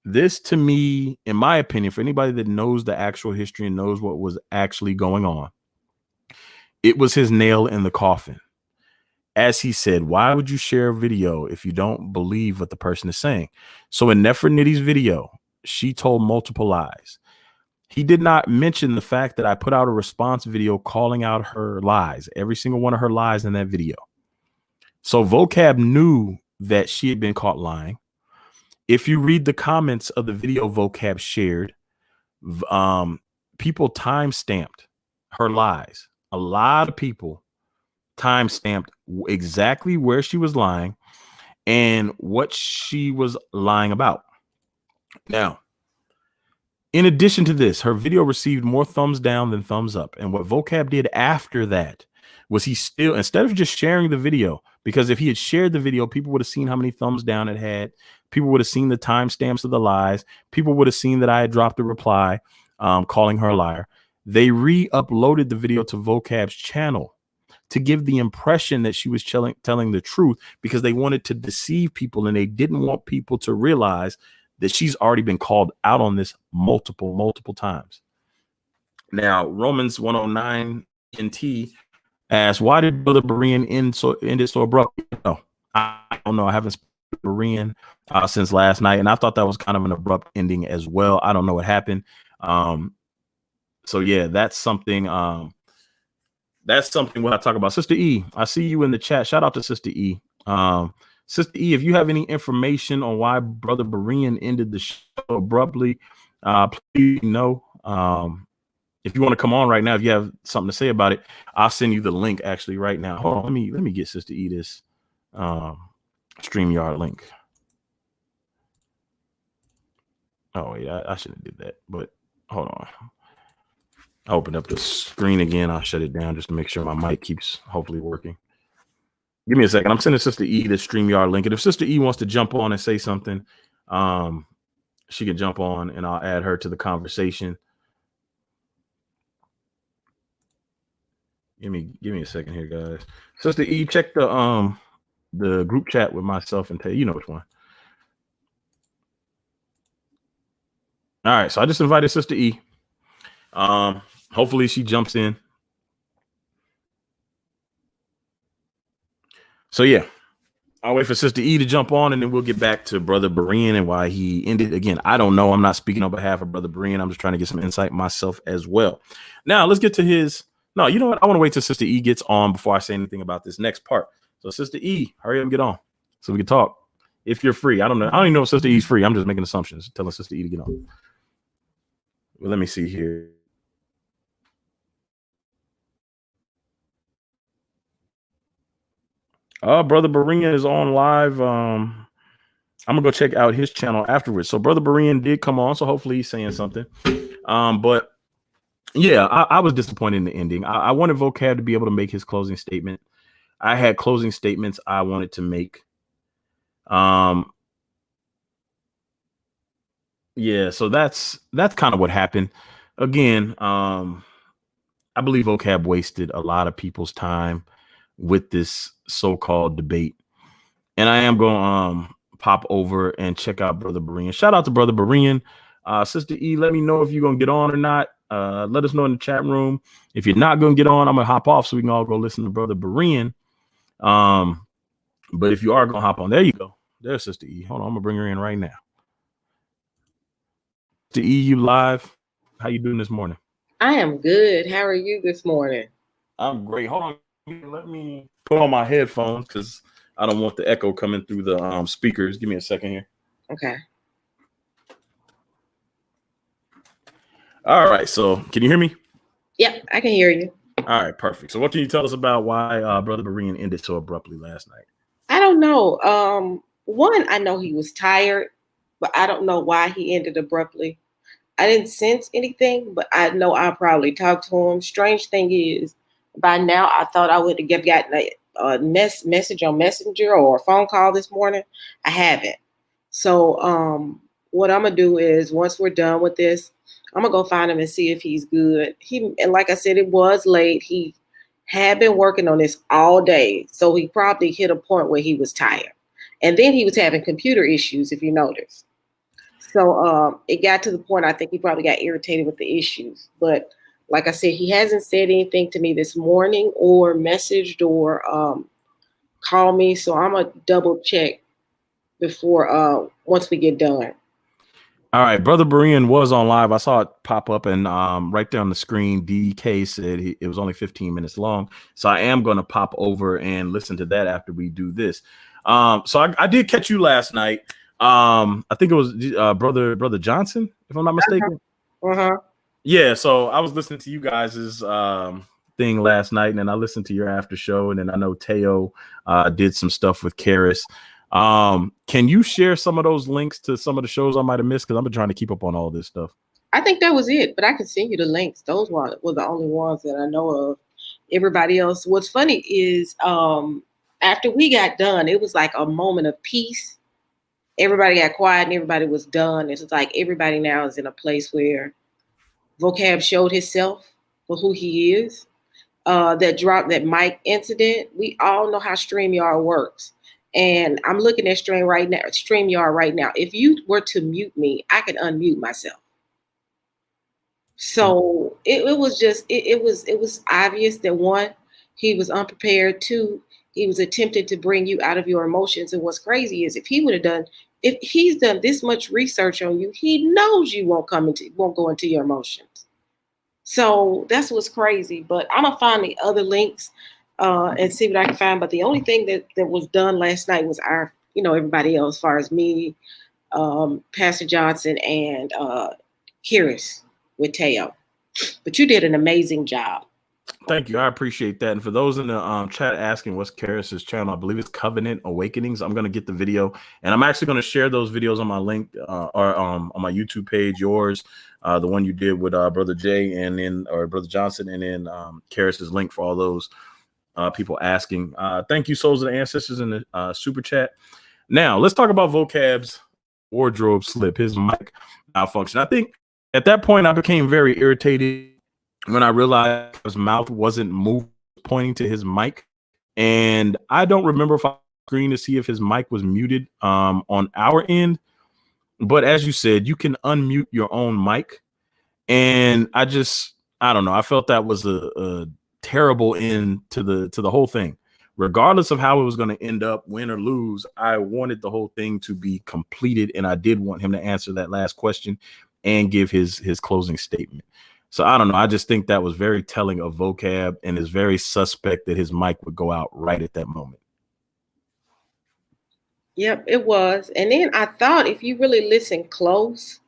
this to me, in my opinion, for anybody that knows the actual history and knows what was actually going on, it was his nail in the coffin. As he said, why would you share a video if you don't believe what the person is saying? So in Nefertiti's video, she told multiple lies. He did not mention the fact that I put out a response video calling out her lies, every single one of her lies in that video. So Vocab knew that she had been caught lying. If you read the comments of the video Vocab shared, people time-stamped her lies. A lot of people time-stamped exactly where she was lying and what she was lying about. Now, in addition to this, her video received more thumbs down than thumbs up. And what Vocab did after that was he still, instead of just sharing the video, because if he had shared the video, people would have seen how many thumbs down it had. People would have seen the timestamps of the lies. People would have seen that I had dropped a reply calling her a liar. They re-uploaded the video to Vocab's channel to give the impression that she was telling the truth, because they wanted to deceive people and they didn't want people to realize that she's already been called out on this multiple times. Now, Romans 109 NT asks, why did Brother Berean end it so abruptly? No, I don't know. I haven't spoken to Berean since last night, and I thought that was kind of an abrupt ending as well. I don't know what happened. So yeah, that's something. That's something we'll talk about. Sister E, I see you in the chat. Shout out to Sister E. Sister E, if you have any information on why Brother Berean ended the show abruptly, please know. If you want to come on right now, if you have something to say about it, I'll send you the link actually right now. Hold on, let me get Sister E this StreamYard link. Oh wait, I shouldn't have did that, but hold on. I opened up the screen again. I'll shut it down just to make sure my mic keeps hopefully working. Give me a second. I'm sending Sister E the StreamYard link. And if Sister E wants to jump on and say something, she can jump on and I'll add her to the conversation. Give me a second here, guys. Sister E, check the group chat with myself and tell you know which one. All right, so I just invited Sister E. Hopefully she jumps in. So yeah, I'll wait for Sister E to jump on and then we'll get back to Brother Berean and why he ended. Again, I don't know. I'm not speaking on behalf of Brother Berean. I'm just trying to get some insight myself as well. Now let's get to his. No, you know what? I want to wait till Sister E gets on before I say anything about this next part. So Sister E, hurry up and get on so we can talk. If you're free. I don't know. I don't even know if Sister E's free. I'm just making assumptions, telling Sister E to get on. Well, let me see here. Brother Berean is on live. I'm gonna go check out his channel afterwards. So Brother Berean did come on, so hopefully he's saying something. But Yeah, I was disappointed in the ending. I wanted Vocab to be able to make his closing statement. I had closing statements I wanted to make. Um, yeah, so that's kind of what happened. Again, I believe Vocab wasted a lot of people's time with this so-called debate. And I am going to pop over and check out Brother Berean. Shout out to Brother Berean. Sister E, let me know if you're going to get on or not. Let us know in the chat room. If you're not going to get on, I'm going to hop off so we can all go listen to Brother Berean. But if you are going to hop on, there you go. There's Sister E. Hold on, I'm going to bring her in right now. Sister E, you live. How you doing this morning? I am good. How are you this morning? I'm great. Hold on. Let me put on my headphones because I don't want the echo coming through the speakers. Give me a second here. Okay. All right. So can you hear me? Yep, I can hear you. All right. Perfect. So what can you tell us about why Brother Berean ended so abruptly last night? I don't know. One, I know he was tired, but I don't know why he ended abruptly. I didn't sense anything, but I know I probably talked to him. Strange thing is, by now I thought I would have gotten a message on Messenger or a phone call this morning. I haven't. So what I'm gonna do is once we're done with this, I'm gonna go find him and see if he's good. And like I said, it was late. He had been working on this all day, so he probably hit a point where he was tired, and then he was having computer issues, if you notice. So it got to the point I think he probably got irritated with the issues. But like I said, he hasn't said anything to me this morning or messaged or called me. So I'm gonna double check before once we get done. All right, Brother Berean was on live. I saw it pop up, and right there on the screen, DK said it was only 15 minutes long. So I am going to pop over and listen to that after we do this. So I did catch you last night. I think it was Brother Johnson, if I'm not mistaken. Yeah, so I was listening to you guys' thing last night, and then I listened to your after show, and then I know Teo did some stuff with Karis. Can you share some of those links to some of the shows I might have missed? Because I've been trying to keep up on all this stuff. I think that was it, but I can send you the links. Those were the only ones that I know of. Everybody else. What's funny is after we got done, it was like a moment of peace. Everybody got quiet and everybody was done. It's like everybody now is in a place where Vocab showed himself for who he is. That mic incident, we all know how StreamYard works. And I'm looking at StreamYard right now. If you were to mute me, I could unmute myself. So it was obvious that one, he was unprepared. Two, he was attempting to bring you out of your emotions. And what's crazy is if he's done this much research on you, he knows you won't go into your emotions. So that's what's crazy. But I'm gonna find the other links and see what I can find. But the only thing that was done last night was everybody else, as far as me, Pastor Johnson, and Karis with Teo. But you did an amazing job. Thank you. I appreciate that. And for those in the chat asking what's Karis's channel, I believe it's Covenant Awakenings. I'm going to get the video, and I'm actually going to share those videos on my link or on my YouTube page, yours, the one you did with Brother Jay or Brother Johnson, and then Karis's link for all those people asking. Thank you, Souls of the Ancestors, in the super chat. Now, let's talk about Vocab's wardrobe slip, his mic malfunction. I think at that point, I became very irritated when I realized his mouth wasn't moving, pointing to his mic. And I don't remember if I screened to see if his mic was muted on our end. But as you said, you can unmute your own mic. And I don't know. I felt that was a terrible end to the whole thing. Regardless of how it was going to end up, win or lose, I wanted the whole thing to be completed. And I did want him to answer that last question and give his closing statement. So I don't know. I just think that was very telling of Vocab, and is very suspect that his mic would go out right at that moment. Yep, it was. And then I thought if you really listen close,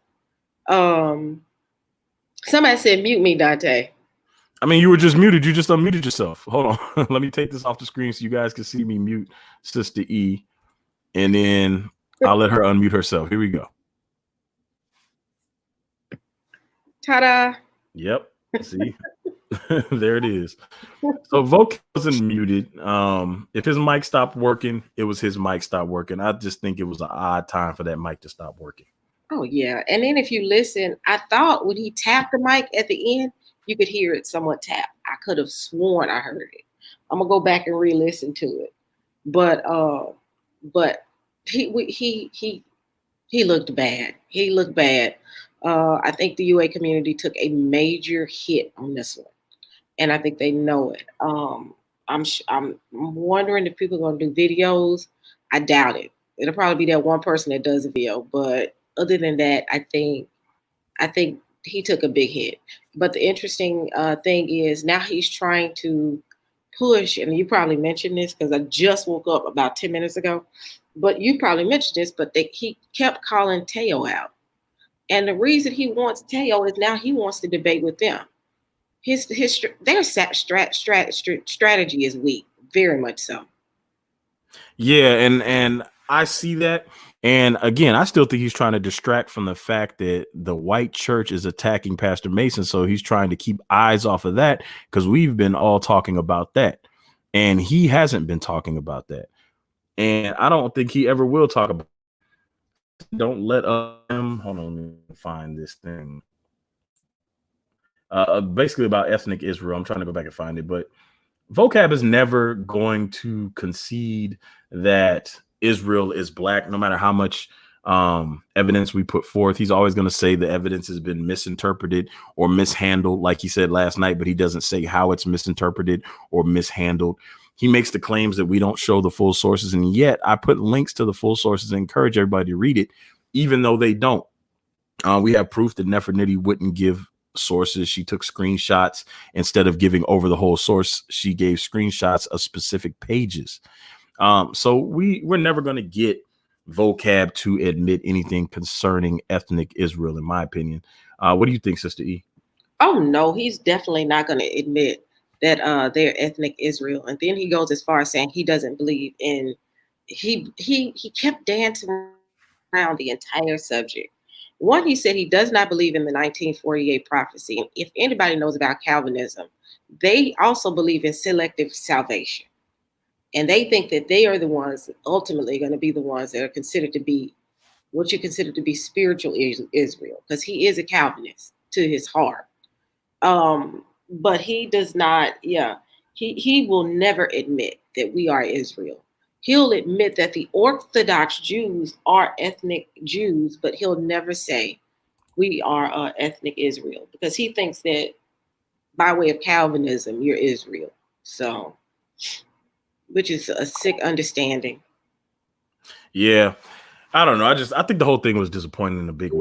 somebody said mute me, Dante. I mean, you were just muted. You just unmuted yourself. Hold on. Let me take this off the screen so you guys can see me mute Sister E. And then I'll let her unmute herself. Here we go. Ta-da. Yep. See, there it is. So Voc wasn't muted. If his mic stopped working, it was his mic stopped working. I just think it was an odd time for that mic to stop working. Oh yeah. And then if you listen, I thought when he tapped the mic at the end, you could hear it somewhat tap. I could have sworn I heard it. I'm gonna go back and re-listen to it. But he looked bad. He looked bad. I think the UA community took a major hit on this one, and I think they know it. I'm wondering if people are going to do videos. I doubt it. It'll probably be that one person that does a video, but other than that, I think he took a big hit. But the interesting thing is now he's trying to push, and you probably mentioned this because I just woke up about 10 minutes ago, but you probably mentioned this, but he kept calling Teo out. And the reason he wants Teo is now he wants to debate with them. Their strategy is weak, very much so. Yeah, and I see that. And again, I still think he's trying to distract from the fact that the white church is attacking Pastor Mason. So he's trying to keep eyes off of that because we've been all talking about that. And he hasn't been talking about that. And I don't think he ever will talk about it. Don't let him. Hold on, let me find this thing. Basically about ethnic Israel. I'm trying to go back and find it, but Vocab is never going to concede that Israel is black, no matter how much evidence we put forth. He's always going to say the evidence has been misinterpreted or mishandled, like he said last night, but he doesn't say how it's misinterpreted or mishandled. He makes the claims that we don't show the full sources, and yet I put links to the full sources and encourage everybody to read it, even though they don't. We have proof that Nefertiti wouldn't give sources. She took screenshots instead of giving over the whole source. She gave screenshots of specific pages. So we're never going to get Vocab to admit anything concerning ethnic Israel, in my opinion. What do you think, Sister E? Oh no, he's definitely not going to admit that they're ethnic Israel. And then he goes as far as saying he doesn't believe in. He kept dancing around the entire subject. One, he said he does not believe in the 1948 prophecy. And if anybody knows about Calvinism, they also believe in selective salvation. And they think that they are the ones ultimately going to be the ones that are considered to be what you consider to be spiritual Israel, because he is a Calvinist to his heart. But he does not, he will never admit that we are Israel. He'll admit that the Orthodox Jews are ethnic Jews, but he'll never say we are ethnic Israel because he thinks that by way of Calvinism, you're Israel. So, which is a sick understanding. Yeah, I don't know. I think the whole thing was disappointing and a big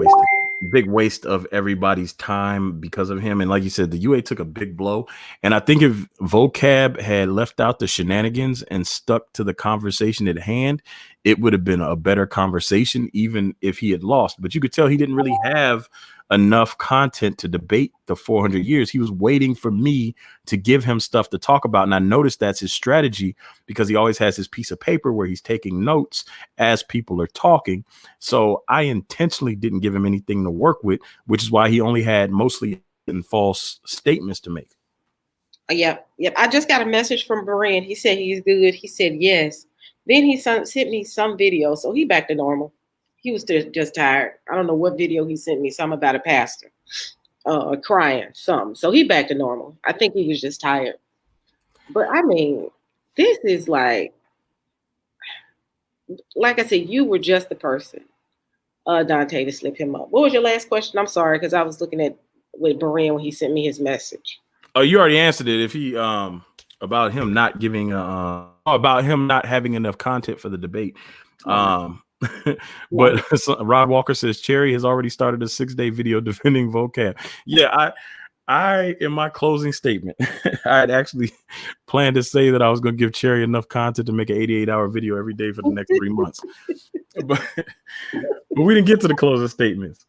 waste of everybody's time because of him. And like you said, the UA took a big blow. And I think if Vocab had left out the shenanigans and stuck to the conversation at hand, it would have been a better conversation, even if he had lost. But you could tell he didn't really have enough content to debate the 400 years. He was waiting for me to give him stuff to talk about. And I noticed that's his strategy because he always has his piece of paper where he's taking notes as people are talking. So I intentionally didn't give him anything to work with, which is why he only had mostly false statements to make. Yep. I just got a message from Beran. He said he's good. He said yes. Then he sent me some video. So he back to normal. He was just tired. I don't know what video he sent me. Something about a pastor crying, something. So he back to normal. I think he was just tired. But I mean, this is like I said, you were just the person, Dante, to slip him up. What was your last question? I'm sorry, because I was looking at with Beran when he sent me his message. Oh, you already answered it. If he about him not giving about him not having enough content for the debate. But Rod Walker says Cherry has already started a 6-day video defending Vocab. Yeah, I in my closing statement, I had actually planned to say that I was going to give Cherry enough content to make an 88-hour video every day for the next 3 months. But we didn't get to the closing statements.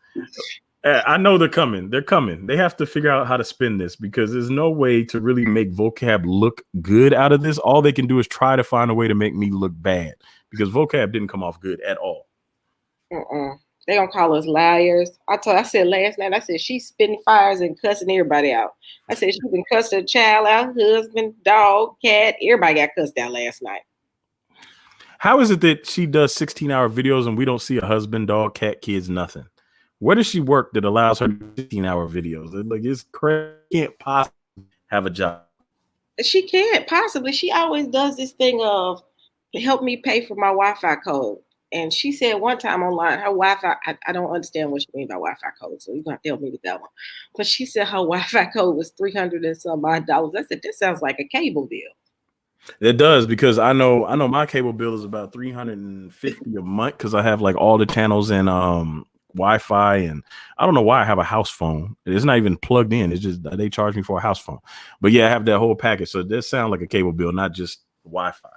I know they're coming. They're coming. They have to figure out how to spin this because there's no way to really make Vocab look good out of this. All they can do is try to find a way to make me look bad because Vocab didn't come off good at all. They gonna call us liars. I said last night, I said she's spitting fires and cussing everybody out. I said she been cussing her child out, husband, dog, cat, everybody got cussed out last night. How is it that she does 16-hour videos and we don't see a husband, dog, cat, kids, nothing? Where does she work that allows her 16-hour videos? Like, it's crazy. Can't possibly have a job. She can't possibly. She always does this thing of help me pay for my Wi-Fi code. And she said one time online, her Wi-Fi, I don't understand what she means by Wi-Fi code, so you're gonna have to help me with that one. But she said her Wi-Fi code was $300 and some odd dollars. I said, this sounds like a cable bill. It does, because I know my cable bill is about $350 a month because I have like all the channels and Wi-Fi, and I don't know why I have a house phone. It's not even plugged in. It's just they charge me for a house phone. But yeah, I have that whole package. So it does sound like a cable bill, not just Wi-Fi.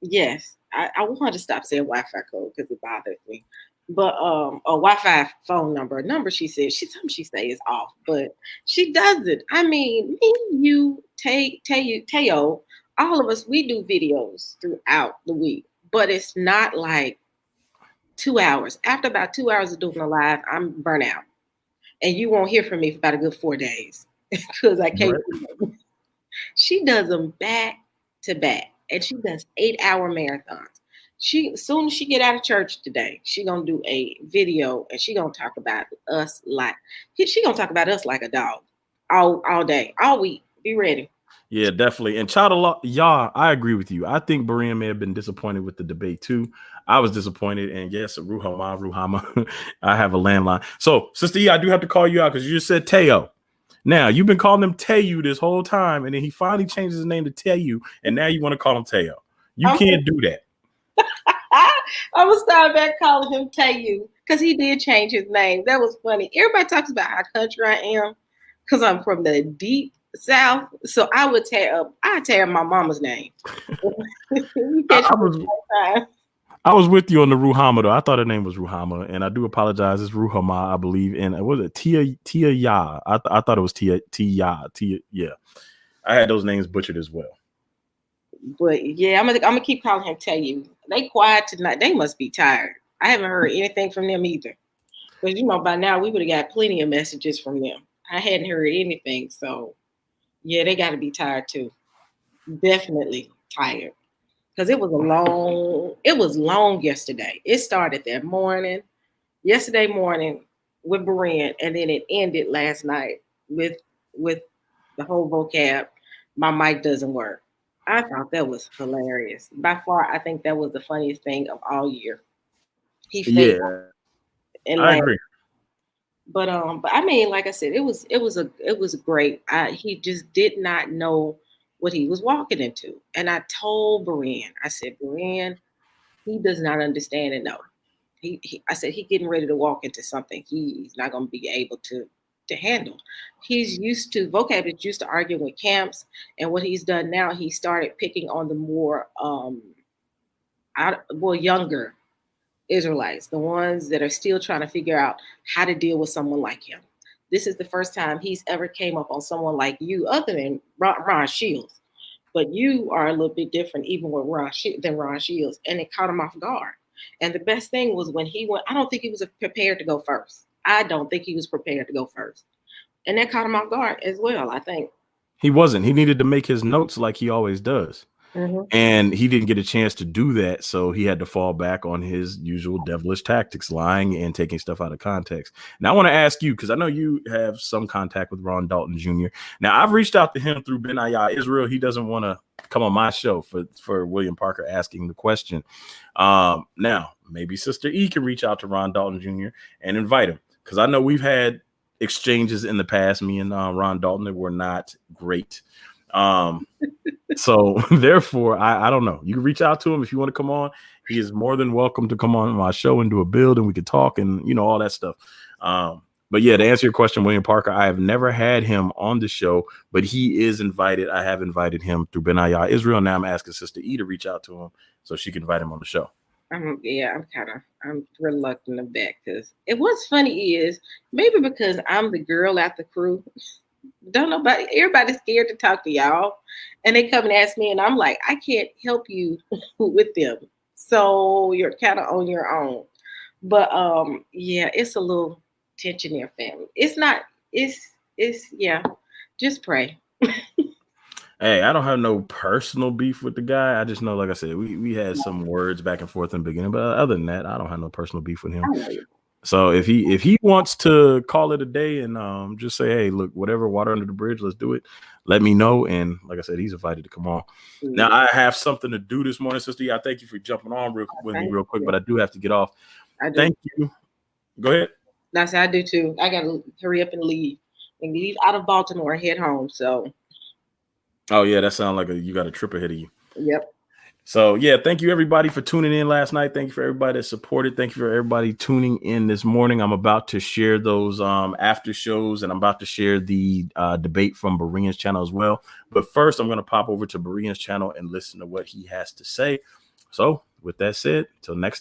Yes, I wanted to stop saying Wi-Fi code because it bothers me. But a Wi-Fi phone number she said something she say is off, but she doesn't. I mean, me, you, Teo, all of us, we do videos throughout the week, but it's not like 2 hours. After about 2 hours of doing a live, I'm burnt out, and you won't hear from me for about a good 4 days because I can't. Right. She does them back to back, and she does 8-hour marathons. As soon as she get out of church today, she gonna do a video, and she gonna talk about us like a dog all day, all week. Be ready. Yeah, definitely. And child Allah, y'all, I agree with you. I think Berean may have been disappointed with the debate too. I was disappointed, and yes, Ruhama, I have a landline. So, Sister E, I do have to call you out because you just said Teo. Now, you've been calling him Teo this whole time, and then he finally changed his name to Teo, and now you want to call him Teo. You can't do that. I'm going to start back calling him Teo because he did change his name. That was funny. Everybody talks about how country I am because I'm from the deep South. So I would tear my mama's name. I was with you on the Ruhama, though. I thought her name was Ruhama, and I do apologize. It's Ruhama, I believe. And was it Tia Ya? I thought it was Tia Ya. Yeah. I had those names butchered as well. But yeah, I'm gonna keep calling him Teo. They quiet tonight. They must be tired. I haven't heard anything from them either. Because by now we would have got plenty of messages from them. I hadn't heard anything. So yeah, they gotta be tired too. Definitely tired. Because it was long yesterday. It started yesterday morning with Berean, and then it ended last night with the whole vocab. My mic doesn't work. I thought that was hilarious. By far, I think that was the funniest thing of all year. He failed. Yeah, I agree. But I mean, like I said, it was great. He just did not know what he was walking into. And I told Berean, I said, Berean, he does not understand and know. I said, he getting ready to walk into something he's not going to be able to handle. He's used to, vocab is used to arguing with camps. And what he's done now, he started picking on the more younger Israelites, the ones that are still trying to figure out how to deal with someone like him. This is the first time he's ever came up on someone like you, other than Ron Shields. But you are a little bit different, even with Ron Shields, and it caught him off guard. And the best thing was when he went, I don't think he was prepared to go first. And that caught him off guard as well, I think. He wasn't. He needed to make his notes like he always does. Mm-hmm. And he didn't get a chance to do that, so he had to fall back on his usual devilish tactics, lying and taking stuff out of context. Now, I want to ask you, because I know you have some contact with Ron Dalton Jr. Now, I've reached out to him through Benayah Israel. He doesn't want to come on my show for William Parker asking the question. Now, maybe Sister E can reach out to Ron Dalton Jr. and invite him, because I know we've had exchanges in the past, me and Ron Dalton, that were not great. So therefore, I don't know. You can reach out to him if you want to come on. He is more than welcome to come on my show and do a build, and we could talk and all that stuff. But yeah, to answer your question, William Parker, I have never had him on the show, but he is invited. I have invited him through Benayah Israel. Now I'm asking Sister E to reach out to him so she can invite him on the show. I'm reluctant of that, because what's funny is maybe because I'm the girl at the crew. Everybody's scared to talk to y'all, and they come and ask me, and I'm like, I can't help you with them, so you're kind of on your own. But yeah, it's a little tension in your family. It's not. It's yeah. Just pray. Hey, I don't have no personal beef with the guy. I just know, like I said, we had some words back and forth in the beginning, but other than that, I don't have no personal beef with I him. know you. So if he wants to call it a day and just say, hey, look, whatever, water under the bridge, let's do it. Let me know. And like I said, he's invited to come on. Now I have something to do this morning, Sister. I thank you for jumping on with me Thank real quick, you. but I do have to get off. I do. Thank you. Go ahead. That's I do too. I gotta hurry up and leave out of Baltimore, head home. So Oh yeah, that sounds like you got a trip ahead of you. yep. So yeah, thank you everybody for tuning in last night. Thank you for everybody that supported. Thank you for everybody tuning in this morning. I'm about to share those after shows, and I'm about to share the debate from Berean's channel as well. But first, I'm going to pop over to Berean's channel and listen to what he has to say. So with that said, till next time.